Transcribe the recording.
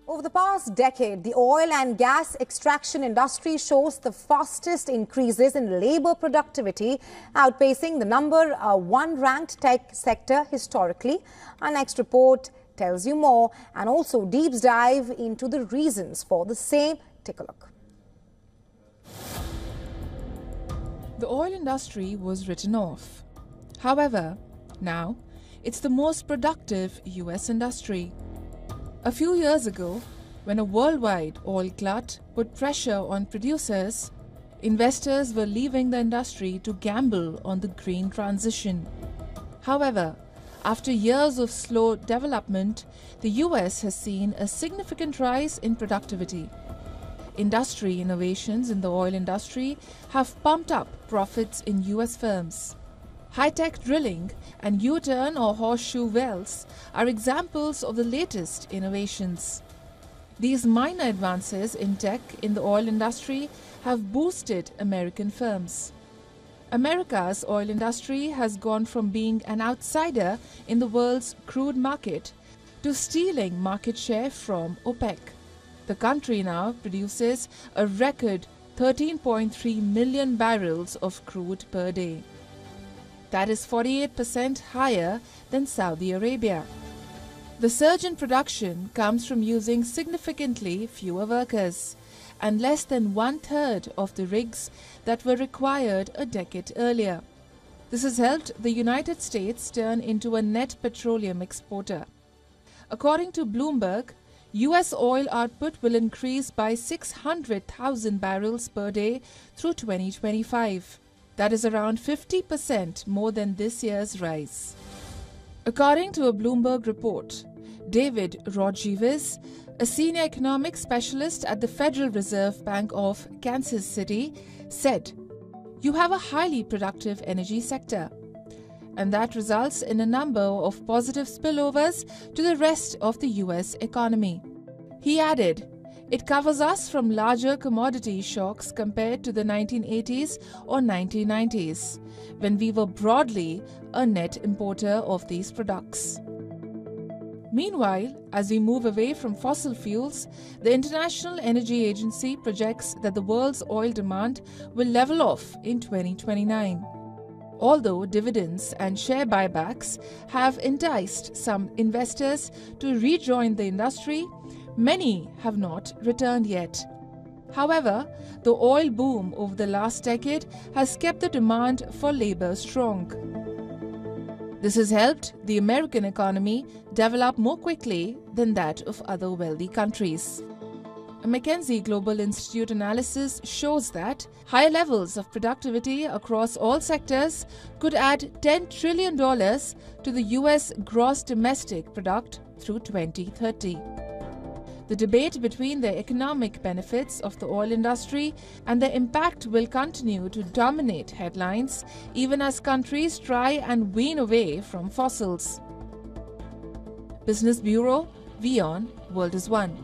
Over the past decade, the oil and gas extraction industry shows the fastest increases in labor productivity, outpacing the number one ranked tech sector historically. Our next report tells you more and also deeps dive into the reasons for the same. Take a look. The oil industry was written off. However, now it's the most productive US industry. A few years ago, when a worldwide oil glut put pressure on producers, investors were leaving the industry to gamble on the green transition. However, after years of slow development, the US has seen a significant rise in productivity. Industry innovations in the oil industry have pumped up profits in US firms. High-tech drilling and U-turn or horseshoe wells are examples of the latest innovations. These minor advances in tech in the oil industry have boosted American firms. America's oil industry has gone from being an outsider in the world's crude market to stealing market share from OPEC. The country now produces a record 13.3 million barrels of crude per day. That is 48% higher than Saudi Arabia. The surge in production comes from using significantly fewer workers and less than one-third of the rigs that were required a decade earlier. This has helped the United States turn into a net petroleum exporter. According to Bloomberg, US oil output will increase by 600,000 barrels per day through 2025. That is around 50% more than this year's rise. According to a Bloomberg report, David Rodriguez, a senior economic specialist at the Federal Reserve Bank of Kansas City, said, "You have a highly productive energy sector, and that results in a number of positive spillovers to the rest of the US economy." He added, "It covers us from larger commodity shocks compared to the 1980s or 1990s, when we were broadly a net importer of these products." Meanwhile, as we move away from fossil fuels, the International Energy Agency projects that the world's oil demand will level off in 2029. Although dividends and share buybacks have enticed some investors to rejoin the industry, many have not returned yet. However, the oil boom over the last decade has kept the demand for labor strong. This has helped the American economy develop more quickly than that of other wealthy countries. A McKinsey Global Institute analysis shows that higher levels of productivity across all sectors could add $10 trillion to the US gross domestic product through 2030. The debate between the economic benefits of the oil industry and their impact will continue to dominate headlines even as countries try and wean away from fossils. Business Bureau, WION World is One.